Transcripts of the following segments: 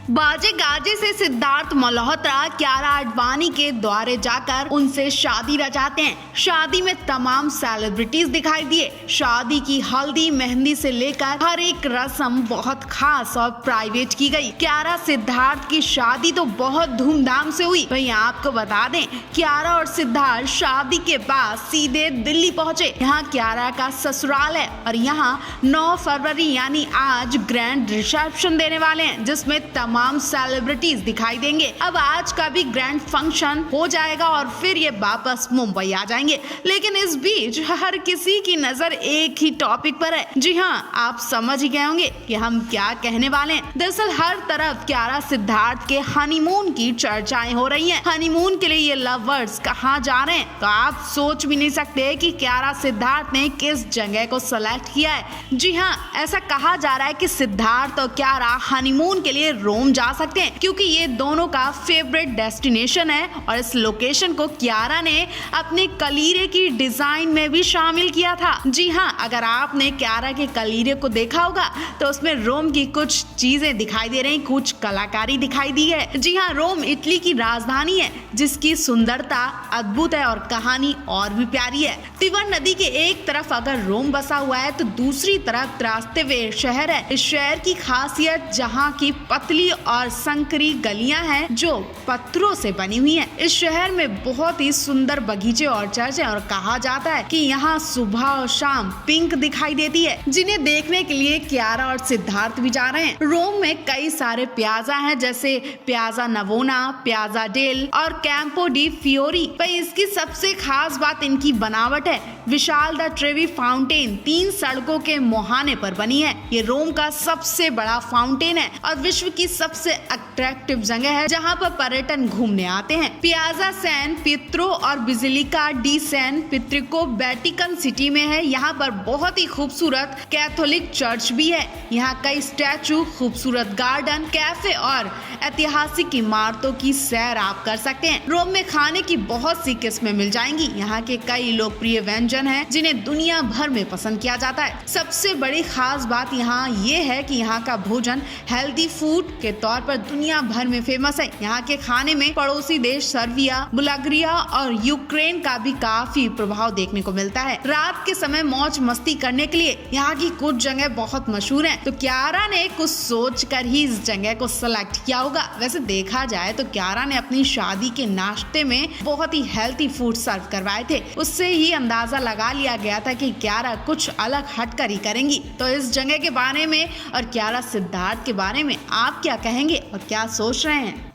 बाजे गाजे से सिद्धार्थ मल्होत्रा कियारा आडवाणी के द्वारे जाकर उनसे शादी रचाते हैं। शादी में तमाम सेलिब्रिटीज दिखाई दिए। शादी की हल्दी मेहंदी से लेकर हर एक रस्म बहुत खास और प्राइवेट की गई। कियारा सिद्धार्थ की शादी तो बहुत धूमधाम से हुई। वहीं आपको बता दें, कियारा और सिद्धार्थ शादी के बाद सीधे दिल्ली पहुंचे। यहाँ कियारा का ससुराल है और यहाँ 9 फरवरी यानी आज ग्रैंड रिसेप्शन देने वाले हैं, जिसमें तमाम सेलिब्रिटीज दिखाई देंगे। अब आज का भी ग्रैंड फंक्शन हो जाएगा और फिर ये वापस मुंबई आ जाएंगे। लेकिन इस बीच हर किसी की नजर एक ही टॉपिक पर है। जी हाँ, आप समझ ही गए होंगे कि हम क्या कहने वाले हैं। दरअसल हर तरफ कियारा सिद्धार्थ के हनीमून की चर्चाएं हो रही हैं। हनीमून के लिए ये लवर्स कहाँ जा रहे हैं, तो आप सोच भी नहीं सकते कि कियारा सिद्धार्थ ने किस जगह को सेलेक्ट किया है। जी हाँ, ऐसा कहा जा रहा है कि सिद्धार्थ और कियारा हनीमून के लिए रोम जा सकते हैं, क्योंकि ये दोनों का फेवरेट डेस्टिनेशन है और इस लोकेशन को कियारा ने अपने कलीरे की डिजाइन में भी शामिल किया था। जी हाँ, अगर आपने कियारा के कलीरे को देखा होगा तो उसमें रोम की कुछ चीजें दिखाई दे रही, कुछ कलाकारी दिखाई दी है। जी हाँ, रोम इटली की राजधानी है, जिसकी सुंदरता अद्भुत है और कहानी और भी प्यारी है। तिबर नदी के एक तरफ अगर रोम बसा हुआ है तो दूसरी तरफ त्रास्तेवे शहर है। इस शहर की खासियत जहाँ की पतली और संकरी गलियां हैं जो पत्थरों से बनी हुई हैं। इस शहर में बहुत ही सुंदर बगीचे और चर्च हैं और कहा जाता है कि यहाँ सुबह और शाम पिंक दिखाई देती है, जिन्हें देखने के लिए कियारा और सिद्धार्थ भी जा रहे हैं। रोम में कई सारे प्याजा हैं, जैसे प्याजा नवोना, प्याजा डेल और कैंपो डी फियोरी। पर इसकी सबसे खास बात इनकी बनावट है। विशाल द ट्रेवी फाउंटेन 3 सड़कों के मुहाने पर बनी है। ये रोम का सबसे बड़ा फाउंटेन है और विश्व की सबसे अट्रैक्टिव जगह है जहां पर पर्यटन घूमने आते हैं। पियाजा सैन पित्रो और बिजिलिका डी सैन पित्रिको वेटिकन सिटी में है। यहाँ पर बहुत ही खूबसूरत कैथोलिक चर्च भी है। यहाँ कई स्टैचू, खूबसूरत गार्डन, कैफे और ऐतिहासिक इमारतों की सैर आप कर सकते हैं। रोम में खाने की बहुत सी किस्में मिल जाएंगी। यहाँ के कई लोकप्रिय व्यंजन हैं जिन्हें दुनिया भर में पसंद किया जाता है। सबसे बड़ी खास बात यहाँ ये है कि यहाँ का भोजन हेल्दी फूड के तौर पर दुनिया भर में फेमस है। यहाँ के खाने में पड़ोसी देश सर्बिया, बुल्गारिया और यूक्रेन का भी काफी प्रभाव देखने को मिलता है। रात के समय मौज मस्ती करने के लिए यहाँ की कुछ जगह बहुत मशहूर हैं। तो कियारा ने कुछ सोच कर ही इस जगह को सिलेक्ट किया होगा। वैसे देखा जाए तो कियारा ने अपनी शादी के नाश्ते में बहुत ही हेल्थी फूड सर्व करवाए थे। उससे ही अंदाजा लगा लिया गया था कि कियारा कुछ अलग हटकर ही करेंगी। तो इस जगह के बारे में और कियारा सिद्धार्थ के बारे में आप क्या कहेंगे और क्या सोच रहे हैं?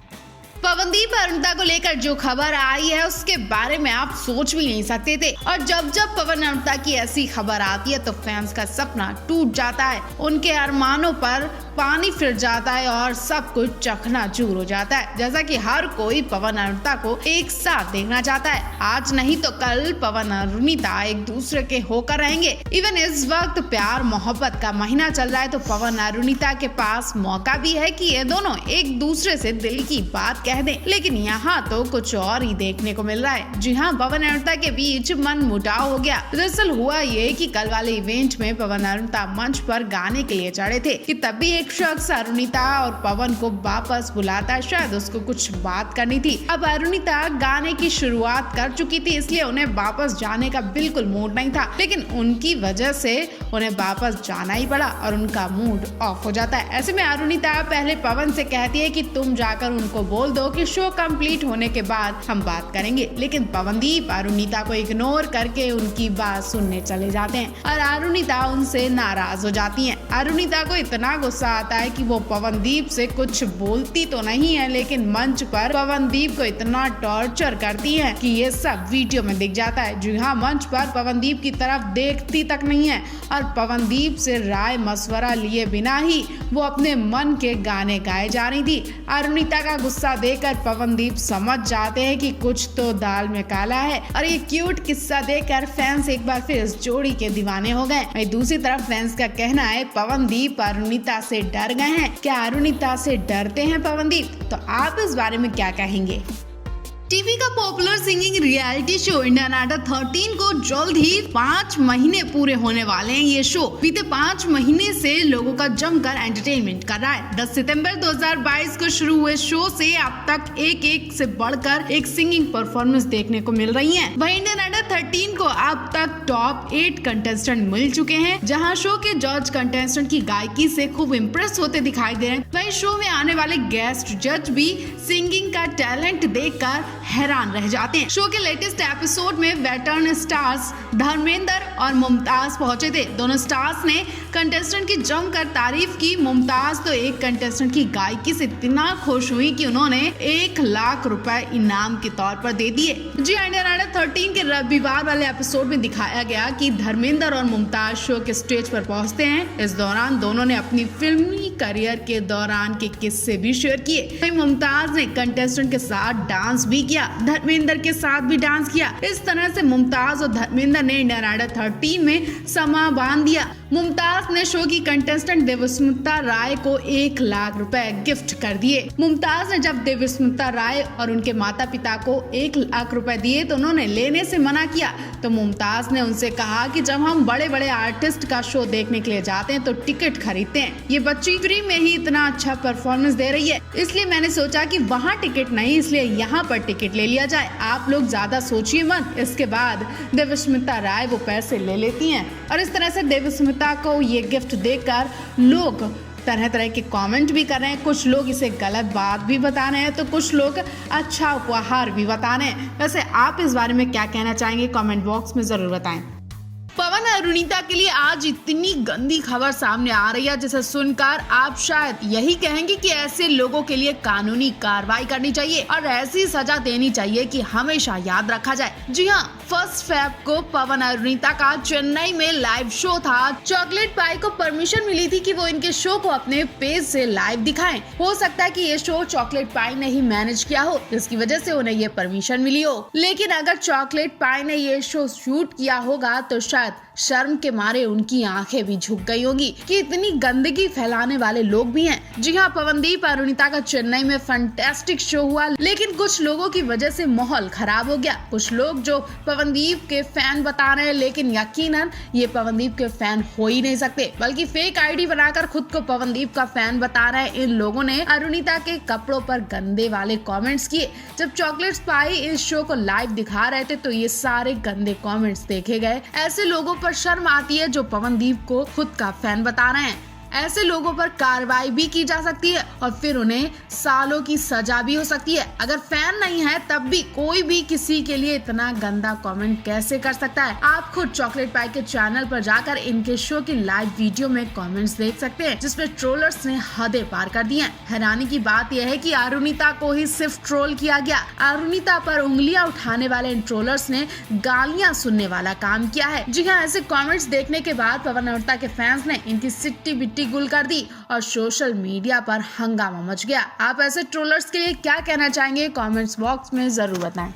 पवनदीप अरुणिता को लेकर जो खबर आई है उसके बारे में आप सोच भी नहीं सकते थे। और जब जब पवन अरुणिता की ऐसी खबर आती है तो फैंस का सपना टूट जाता है, उनके अरमानों पर पानी फिर जाता है और सब कुछ चकनाचूर हो जाता है। जैसा कि हर कोई पवन अरुणिता को एक साथ देखना चाहता है। आज नहीं तो कल पवन अरुणिता एक दूसरे के होकर रहेंगे। इवन इस वक्त प्यार मोहब्बत का महीना चल रहा है तो पवन अरुणिता के पास मौका भी है कि ये दोनों एक दूसरे से दिल की बात कह दें। लेकिन यहाँ तो कुछ और ही देखने को मिल रहा है। जी हाँ, पवन अरुणिता के बीच मन मुटाव हो गया। दरअसल हुआ ये कि कल वाले इवेंट में पवन अरुणिता मंच पर गाने के लिए चढ़े थे कि तब भी एक शख्स अरुणिता और पवन को वापस बुलाता, शायद उसको कुछ बात करनी थी। अब अरुणिता गाने की शुरुआत कर चुकी थी, इसलिए उन्हें वापस जाने का बिल्कुल मूड नहीं था। लेकिन उनकी वजह से उन्हें वापस जाना ही पड़ा और उनका मूड ऑफ हो जाता है। ऐसे में अरुणिता पहले पवन से कहती है कि तुम जाकर उनको बोल दो कि शो कंप्लीट होने के बाद हम बात करेंगे। लेकिन पवनदीप अरुणिता को इग्नोर करके उनकी बात सुनने चले जाते हैं और अरुणिता उनसे नाराज हो जाती है। अरुणिता को इतना गुस्सा आता है कि वो पवनदीप से कुछ बोलती तो नहीं है, लेकिन मंच पर पवनदीप को इतना टॉर्चर करती है कि ये सब वीडियो में दिख जाता है। जी हाँ, मंच पर पवनदीप की तरफ देखती तक नहीं है और पवनदीप से राय मशवरा लिए बिना ही वो अपने मन के गाने गाए जा रही थी। अरुणिता का गुस्सा देखकर पवनदीप समझ जाते हैं कि कुछ तो दाल में काला है और ये क्यूट किस्सा देखकर फैंस एक बार फिर इस जोड़ी के दीवाने हो गए। दूसरी तरफ फैंस का कहना है पवनदीप अरुणिता से डर गए हैं। क्या अरुणिता से डरते हैं पवनदीप? तो आप इस बारे में क्या कहेंगे? टीवी का popular singing reality show Indian Idol 13 को जल्द ही 5 महीने पूरे होने वाले हैं। ये शो बीते 5 महीने से लोगों का जमकर एंटरटेनमेंट कर रहा है। 10 सितंबर 2022 को शुरू हुए शो से अब तक एक से बढ़कर एक सिंगिंग परफॉर्मेंस देखने को मिल रही है। वहीं इंडियन आइडल 13 को अब तक टॉप 8 कंटेस्टेंट मिल चुके हैं, जहां शो के जज कंटेस्टेंट की गायकी से खूब इम्प्रेस होते दिखाई दे रहे हैं। वहीं शो में आने वाले गेस्ट जज भी सिंगिंग का टैलेंट देखकर हैरान रह जाते हैं। शो के लेटेस्ट एपिसोड में वेटरन स्टार्स धर्मेंद्र और मुमताज पहुंचे थे। दोनों स्टार्स ने कंटेस्टेंट की जमकर तारीफ की। मुमताज तो एक कंटेस्टेंट की गायकी से इतना खुश हुई कि उन्होंने 1 लाख रुपए इनाम के तौर पर दे दिए। जी इंडियन आइडल 13 के रविवार वाले एपिसोड में दिखाया गया कि धर्मेंद्र और मुमताज शो के स्टेज पर पहुंचते हैं। इस दौरान दोनों ने अपनी फिल्मी करियर के दौरान के किस्से भी शेयर किए। वहीं मुमताज ने कंटेस्टेंट के साथ डांस भी किया, धर्मेंद्र के साथ भी डांस किया। इस तरह से मुमताज और धर्मेंद्र ने इंडियन आइडल 13 में समा बांध दिया। मुमताज ने शो की कंटेस्टेंट देवस्मिता राय को 1 लाख रुपए गिफ्ट कर दिए। मुमताज ने जब देवस्मिता राय और उनके माता पिता को 1 लाख रुपए दिए तो उन्होंने लेने से मना किया। तो मुमताज ने उनसे कहा कि जब हम बड़े आर्टिस्ट का शो देखने के लिए जाते हैं तो टिकट खरीदते हैं। ये बच्ची फ्री में ही इतना अच्छा परफॉर्मेंस दे रही है, इसलिए मैंने सोचा कि वहाँ टिकट नहीं, इसलिए यहाँ पर टिकट ले लिया जाए। आप लोग ज्यादा सोचिए मत। इसके बाद देवस्मिता राय वो पैसे ले लेती हैं और इस तरह से देवस्मिता को ये गिफ्ट देकर लोग तरह के कमेंट भी कर रहे हैं। कुछ लोग इसे गलत बात भी बता रहे हैं तो कुछ लोग अच्छा उपहार भी बता रहे हैं। वैसे आप इस बारे में क्या कहना चाहेंगे, कमेंट बॉक्स में जरूर बताएं। पवन और अरुणिता के लिए आज इतनी गंदी खबर सामने आ रही है जिसे सुनकर आप शायद यही कहेंगे कि ऐसे लोगों के लिए कानूनी कार्रवाई करनी चाहिए और ऐसी सजा देनी चाहिए कि हमेशा याद रखा जाए। जी हाँ, 1 फेब को पवन और अरुणिता का चेन्नई में लाइव शो था। चॉकलेट पाई को परमिशन मिली थी कि वो इनके शो को अपने पेज से लाइव दिखाएं। हो सकता है कि ये शो चॉकलेट पाई ने ही मैनेज किया हो, जिसकी वजह से उन्हें ये परमिशन मिली हो। लेकिन अगर चॉकलेट पाई ने ये शो शूट किया होगा तो शायद शर्म के मारे उनकी आंखें भी झुक गई होंगी कि इतनी गंदगी फैलाने वाले लोग भी हैं। जी हाँ, पवनदीप और अरुणिता का चेन्नई में फैंटास्टिक शो हुआ, लेकिन कुछ लोगों की वजह से माहौल खराब हो गया। कुछ लोग जो पवनदीप के फैन बता रहे हैं, लेकिन यकीनन ये पवनदीप के फैन हो ही नहीं सकते, बल्कि फेक आईडी बनाकर खुद को पवनदीप का फैन बता रहे हैं। इन लोगों ने अरुणिता के कपड़ों पर गंदे वाले कमेंट्स किए। जब चॉकलेट्स पाई इस शो को लाइव दिखा रहे थे तो ये सारे गंदे कमेंट्स देखे गए। ऐसे लोगों पर शर्म आती है जो पवनदीप को खुद का फैन बता रहे हैं। ऐसे लोगों पर कार्रवाई भी की जा सकती है और फिर उन्हें सालों की सजा भी हो सकती है। अगर फैन नहीं है तब भी कोई भी किसी के लिए इतना गंदा कमेंट कैसे कर सकता है। आप खुद चॉकलेट पाई के चैनल पर जाकर इनके शो की लाइव वीडियो में कमेंट्स देख सकते हैं, जिसमें ट्रोलर्स ने हदें पार कर दी हैं। हैरानी की बात यह है कि अरुणिता को ही सिर्फ ट्रोल किया गया। अरुणिता पर उंगलियां उठाने वाले इन ट्रोलर्स ने गालियां सुनने वाला काम किया है। जी हाँ, ऐसे कमेंट्स देखने के बाद पवन और अरुणिता के फैंस ने इनकी सिट्टी बिट्टी गुल कर दी और सोशल मीडिया पर हंगामा मच गया। आप ऐसे ट्रोलर्स के लिए क्या कहना चाहेंगे, कमेंट्स बॉक्स में जरूर बताएं।